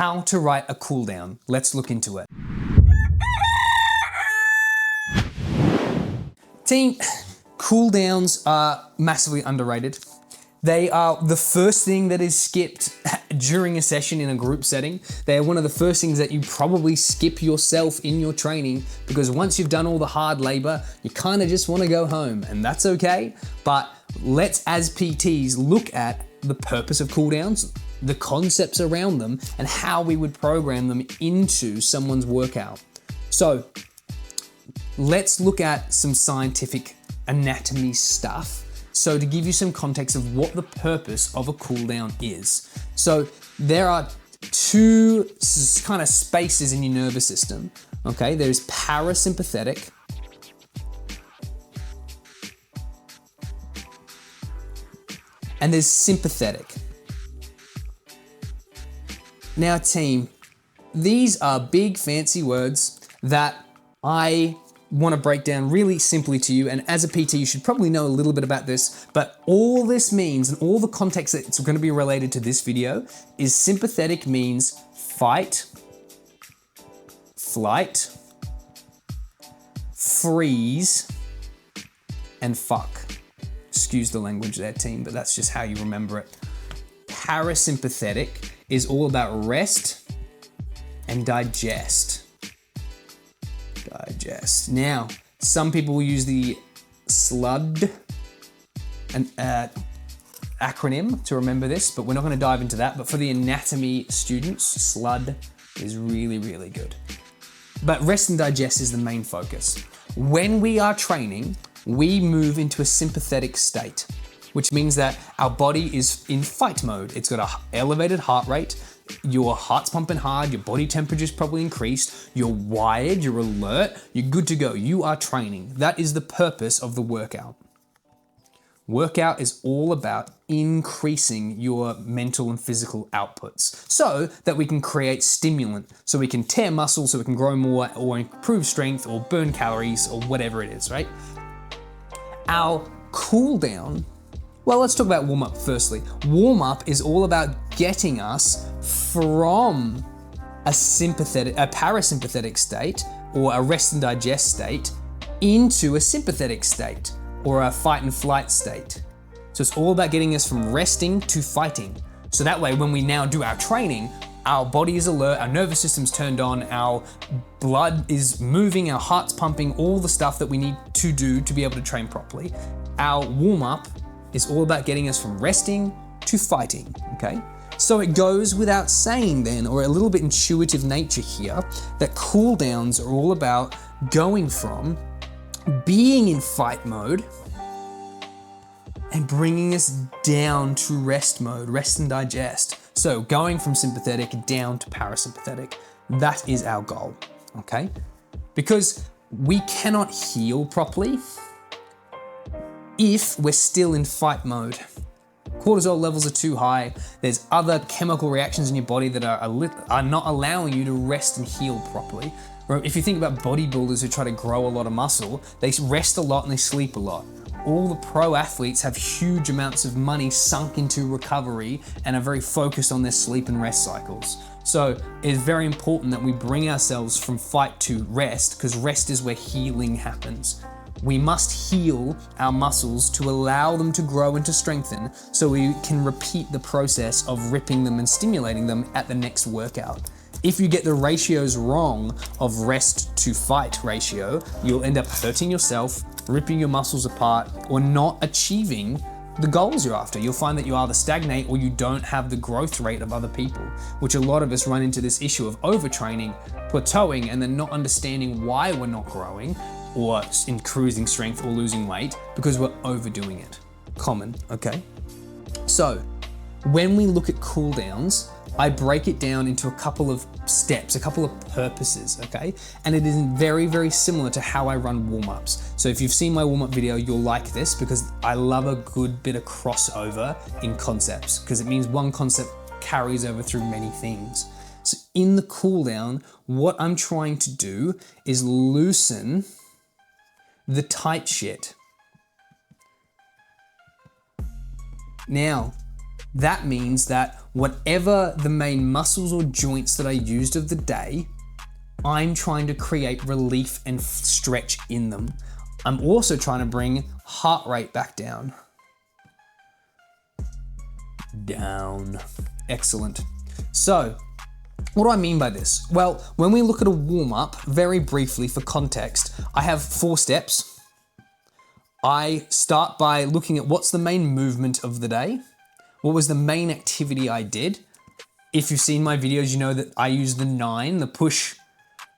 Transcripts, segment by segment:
how to write a cooldown. Let's look into it. Team, cooldowns are massively underrated. They are the first thing that is skipped during a session in a group setting. They are one of the first things that you probably skip yourself in your training, because once you've done all the hard labor, you kind of just want to go home, and that's okay. But let's, as PTs, look at the purpose of cooldowns, the concepts around them, and how we would program them into someone's workout. So let's look at some scientific anatomy stuff. So to give you some context of what the purpose of a cooldown is. So there are two kind of spaces in your nervous system, okay? There's parasympathetic and there's sympathetic. Now team, these are big fancy words that I want to break down really simply to you, and as a PT you should probably know a little bit about this, but all this means, and all the context that's going to be related to this video, is sympathetic means fight, flight, freeze, and fuck. Excuse the language there team, but that's just how you remember it. Parasympathetic is all about rest and digest. Now, some people will use the SLUD acronym to remember this, but we're not going to dive into that. But for the anatomy students, SLUD is really, really good. But rest and digest is the main focus. When we are training, we move into a sympathetic state, which means that our body is in fight mode. It's got an elevated heart rate. Your heart's pumping hard, your body temperature's probably increased, you're wired, you're alert, you're good to go. You are training. That is the purpose of the workout. Workout is all about increasing your mental and physical outputs so that we can create stimulant, so we can tear muscle, so we can grow more or improve strength or burn calories or whatever it is, right? Our cool down, well, let's talk about warm-up firstly. Warm-up is all about getting us from a parasympathetic state or a rest and digest state into a sympathetic state or a fight and flight state. So it's all about getting us from resting to fighting. So that way, when we now do our training, our body is alert, our nervous system's turned on, our blood is moving, our heart's pumping, all the stuff that we need to do to be able to train properly. Our warm-up is all about getting us from resting to fighting, okay? So it goes without saying then, or a little bit intuitive nature here, that cooldowns are all about going from being in fight mode and bringing us down to rest mode, rest and digest. So going from sympathetic down to parasympathetic, that is our goal, okay? Because we cannot heal properly if we're still in fight mode. Cortisol levels are too high. There's other chemical reactions in your body that are not allowing you to rest and heal properly. If you think about bodybuilders who try to grow a lot of muscle, they rest a lot and they sleep a lot. All the pro athletes have huge amounts of money sunk into recovery and are very focused on their sleep and rest cycles. So it's very important that we bring ourselves from fight to rest, because rest is where healing happens. We must heal our muscles to allow them to grow and to strengthen so we can repeat the process of ripping them and stimulating them at the next workout. If you get the ratios wrong of rest to fight ratio, you'll end up hurting yourself, ripping your muscles apart, or not achieving the goals you're after. You'll find that you either stagnate or you don't have the growth rate of other people, which a lot of us run into this issue of overtraining, plateauing, and then not understanding why we're not growing or increasing strength or losing weight, because we're overdoing it. Common, okay? So when we look at cooldowns, I break it down into a couple of steps, a couple of purposes, okay? And it is very, very similar to how I run warm-ups. So if you've seen my warm-up video, you'll like this, because I love a good bit of crossover in concepts, because it means one concept carries over through many things. So in the cooldown, what I'm trying to do is loosen the tight shit. Now, that means that whatever the main muscles or joints that I used of the day, I'm trying to create relief and stretch in them. I'm also trying to bring heart rate back down. Down. Excellent. So, what do I mean by this? Well, when we look at a warm-up, very briefly for context, I have 4 steps. I start by looking at what's the main movement of the day. What was the main activity I did? If you've seen my videos, you know that I use the 9, the push,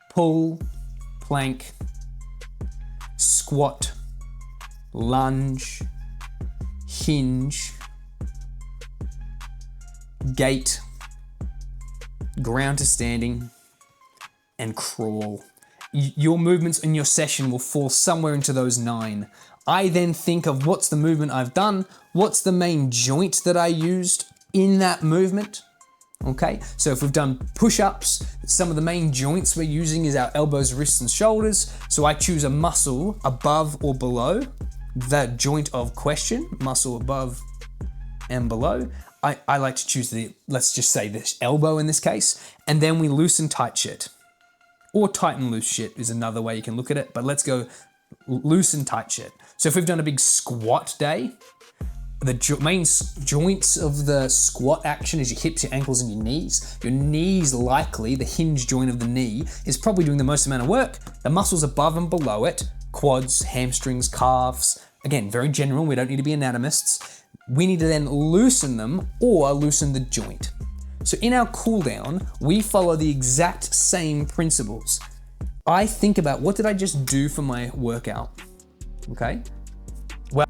pull, plank, squat, lunge, hinge, gate, ground to standing, and crawl. Your movements in your session will fall somewhere into those 9. I then think of what's the movement I've done, what's the main joint that I used in that movement. Okay, so if we've done push-ups, some of the main joints we're using is our elbows, wrists, and shoulders. So I choose a muscle above or below that joint of question, muscle above and below. I like to choose let's just say this elbow in this case, and then we loosen tight shit. Or tighten loose shit is another way you can look at it, but let's go loosen tight shit. So if we've done a big squat day, the main joints of the squat action is your hips, your ankles, and your knees. Your knees, likely, the hinge joint of the knee, is probably doing the most amount of work. The muscles above and below it, quads, hamstrings, calves, again, very general, we don't need to be anatomists. We need to then loosen them or loosen the joint. So in our cool down, we follow the exact same principles. I think about what did I just do for my workout, okay? Well,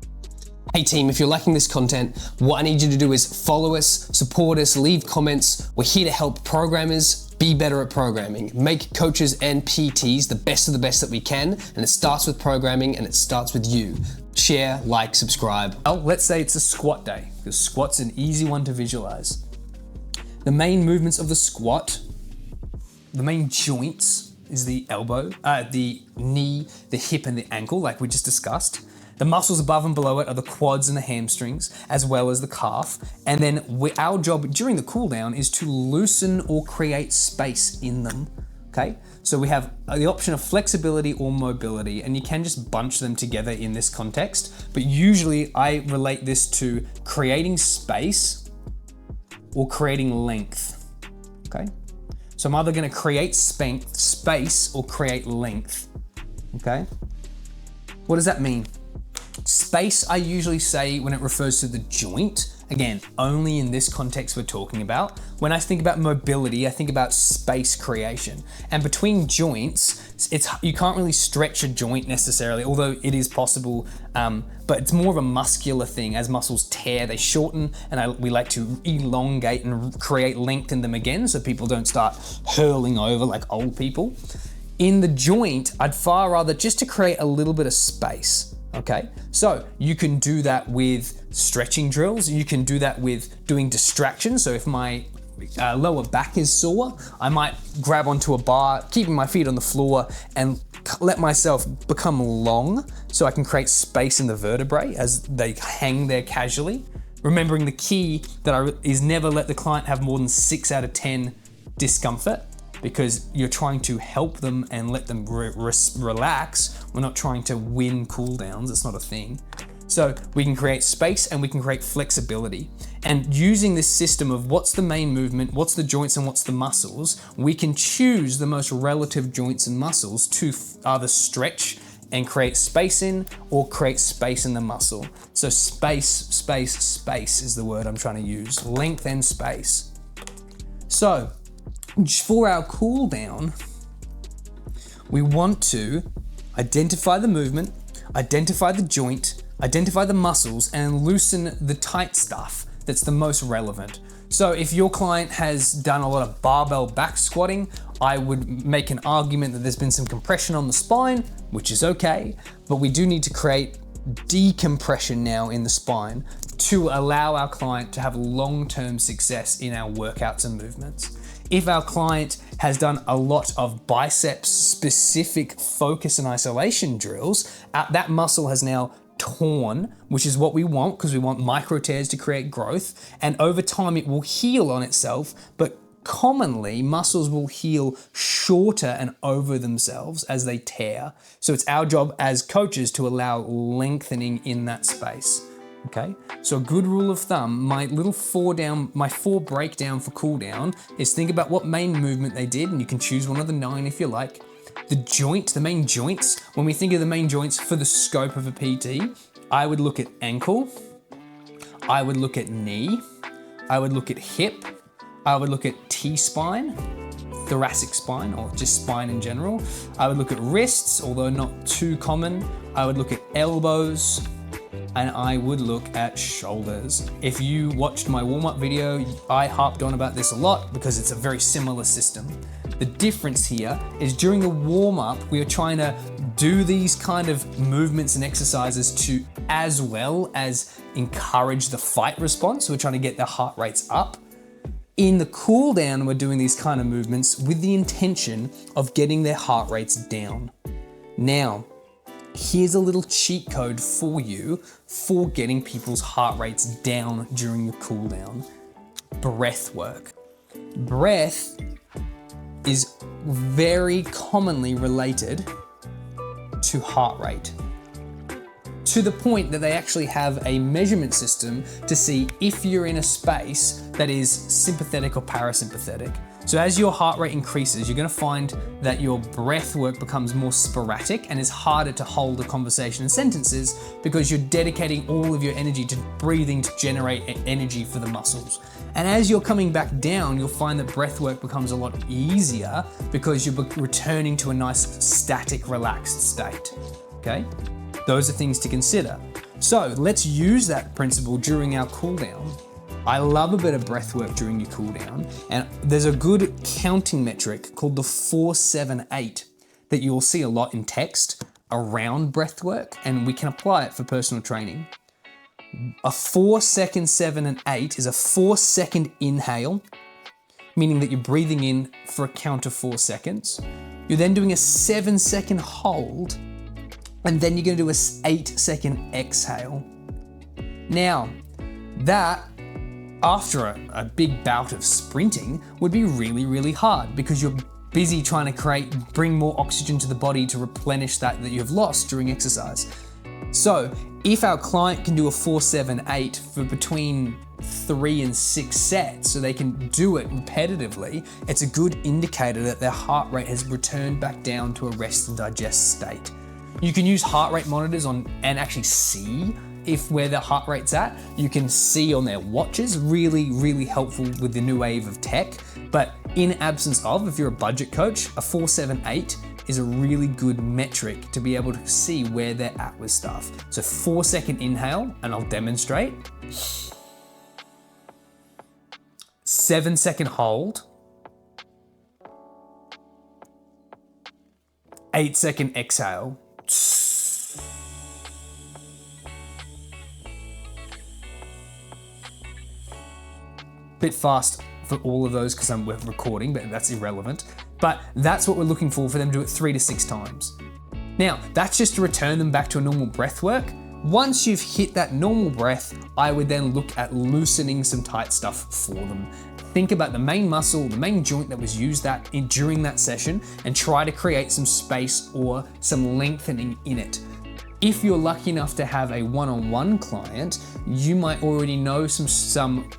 hey team, if you're liking this content, what I need you to do is follow us, support us, leave comments. We're here to help programmers be better at programming, make coaches and PTs the best of the best that we can, and it starts with programming and it starts with you. Share, like, subscribe. Well, let's say it's a squat day, because squat's an easy one to visualize. The main movements of the squat, the main joints is the elbow, the knee, the hip, and the ankle, like we just discussed. The muscles above and below it are the quads and the hamstrings, as well as the calf. And then our job during the cool down is to loosen or create space in them, okay? So we have the option of flexibility or mobility, and you can just bunch them together in this context. But usually I relate this to creating space or creating length, okay? So I'm either gonna create space or create length, okay? What does that mean? Space, I usually say when it refers to the joint. Again, only in this context we're talking about. When I think about mobility, I think about space creation. And between joints, you can't really stretch a joint necessarily, although it is possible, but it's more of a muscular thing. As muscles tear, they shorten, and we like to elongate and create length in them again so people don't start hurling over like old people. In the joint, I'd far rather just to create a little bit of space. Okay, so you can do that with stretching drills. You can do that with doing distractions. So if my lower back is sore, I might grab onto a bar, keeping my feet on the floor, and let myself become long so I can create space in the vertebrae as they hang there casually. Remembering the key is never let the client have more than 6 out of 10 discomfort, because you're trying to help them and let them relax. We're not trying to win cool downs, it's not a thing. So we can create space and we can create flexibility. And using this system of what's the main movement, what's the joints and what's the muscles, we can choose the most relative joints and muscles to either stretch and create space in or create space in the muscle. So space is the word I'm trying to use, length and space. So, for our cool down, we want to identify the movement, identify the joint, identify the muscles, and loosen the tight stuff that's the most relevant. So if your client has done a lot of barbell back squatting, I would make an argument that there's been some compression on the spine, which is okay, but we do need to create decompression now in the spine to allow our client to have long-term success in our workouts and movements. If our client has done a lot of biceps specific focus and isolation drills, that muscle has now torn, which is what we want because we want micro tears to create growth. And over time, it will heal on itself, but commonly muscles will heal shorter and over themselves as they tear. So it's our job as coaches to allow lengthening in that space. Okay, so a good rule of thumb, my 4 breakdown for cool down is think about what main movement they did, and you can choose one of the 9 if you like. The main joints, when we think of the main joints for the scope of a PT, I would look at ankle, I would look at knee, I would look at hip, I would look at T-spine, thoracic spine, or just spine in general. I would look at wrists, although not too common. I would look at elbows, and I would look at shoulders. If you watched my warm-up video, I harped on about this a lot because it's a very similar system. The difference here is during the warm-up, we are trying to do these kind of movements and exercises to as well as encourage the fight response. So we're trying to get their heart rates up. In the cool down, we're doing these kind of movements with the intention of getting their heart rates down. Now, here's a little cheat code for you for getting people's heart rates down during the cool down. Breath work. Breath is very commonly related to heart rate, to the point that they actually have a measurement system to see if you're in a space that is sympathetic or parasympathetic. So as your heart rate increases, you're going to find that your breath work becomes more sporadic and is harder to hold a conversation and sentences because you're dedicating all of your energy to breathing to generate energy for the muscles. And as you're coming back down, you'll find that breath work becomes a lot easier because you're returning to a nice static, relaxed state. Okay? Those are things to consider. So let's use that principle during our cool down. I love a bit of breath work during your cool down, and there's a good counting metric called the 4-7-8 that you'll see a lot in text around breath work, and we can apply it for personal training. A 4-second 7 and 8 is a 4-second inhale, meaning that you're breathing in for a count of 4 seconds. You're then doing a 7-second hold, and then you're going to do a 8-second exhale. Now, that after a big bout of sprinting would be really, really hard because you're busy trying to bring more oxygen to the body to replenish that you've lost during exercise. So if our client can do a 4-7-8 for between 3 and 6 sets, so they can do it repetitively, it's a good indicator that their heart rate has returned back down to a rest and digest state. You can use heart rate monitors and actually see where their heart rate's at. You can see on their watches, really, really helpful with the new wave of tech. But in absence of, if you're a budget coach, a 4-7-8 is a really good metric to be able to see where they're at with stuff. So 4-second inhale, and I'll demonstrate. 7-second hold. 8-second exhale. Bit fast for all of those because we're recording, but that's irrelevant. But that's what we're looking for them to do it 3 to 6 times. Now, that's just to return them back to a normal breath work. Once you've hit that normal breath, I would then look at loosening some tight stuff for them. Think about the main muscle, the main joint that was used during that session, and try to create some space or some lengthening in it. If you're lucky enough to have a one-on-one client, you might already know some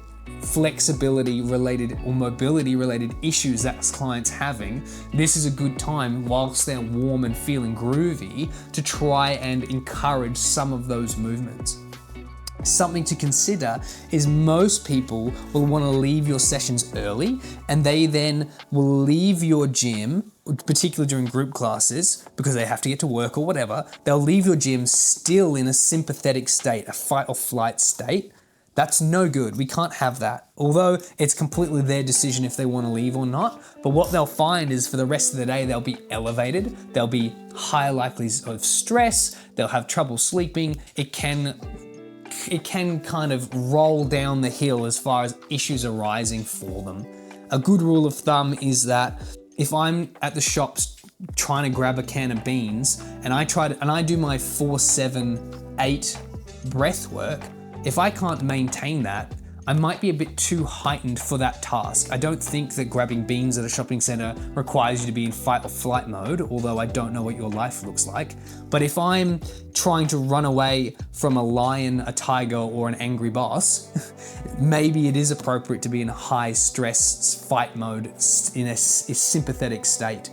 flexibility related or mobility related issues that client's having. This is a good time whilst they're warm and feeling groovy to try and encourage some of those movements. Something to consider is most people will want to leave your sessions early, and they then will leave your gym, particularly during group classes, because they have to get to work or whatever. They'll leave your gym still in a sympathetic state, a fight or flight state. That's no good. We can't have that. Although it's completely their decision if they want to leave or not. But what they'll find is for the rest of the day, they'll be elevated. They'll be higher likelihoods of stress. They'll have trouble sleeping. It can kind of roll down the hill as far as issues arising for them. A good rule of thumb is that if I'm at the shops trying to grab a can of beans and I do my 4-7 8 breath work, if I can't maintain that, I might be a bit too heightened for that task. I don't think that grabbing beans at a shopping center requires you to be in fight or flight mode, although I don't know what your life looks like. But if I'm trying to run away from a lion, a tiger, or an angry boss, maybe it is appropriate to be in a high stress fight mode in a sympathetic state.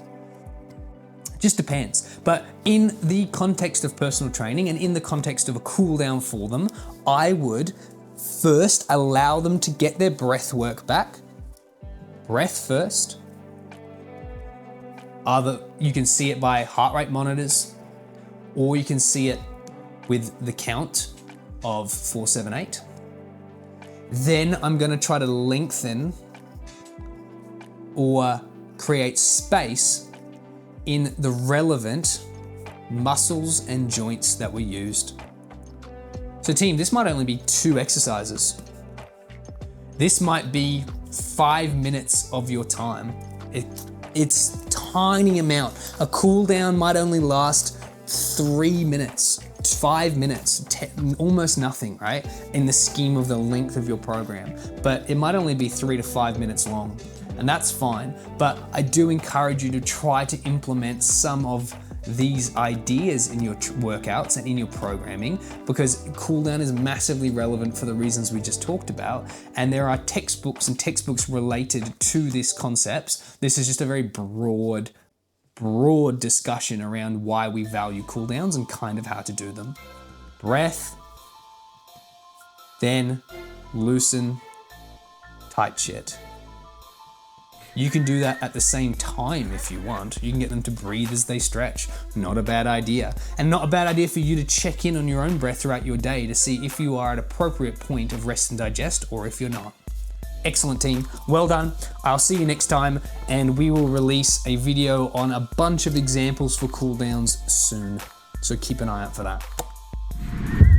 Just depends. But in the context of personal training and in the context of a cool down for them, I would first allow them to get their breath work back. Breath first. You can see it by heart rate monitors, or you can see it with the count of 4, 7, 8. Then I'm going to try to lengthen or create space in the relevant muscles and joints that were used. So team, this might only be 2 exercises. This might be 5 minutes of your time. It's tiny amount. A cool down might only last 3 minutes, 5 minutes, almost nothing, right? In the scheme of the length of your program. But it might only be 3 to 5 minutes long, and that's fine. But I do encourage you to try to implement some of these ideas in your workouts and in your programming, because cooldown is massively relevant for the reasons we just talked about, and there are textbooks related to these concepts. This is just a very broad discussion around why we value cooldowns and kind of how to do them. Breath, then loosen, tight shit. You can do that at the same time if you want. You can get them to breathe as they stretch. Not a bad idea. And not a bad idea for you to check in on your own breath throughout your day to see if you are at an appropriate point of rest and digest or if you're not. Excellent team, well done. I'll see you next time, and we will release a video on a bunch of examples for cooldowns soon. So keep an eye out for that.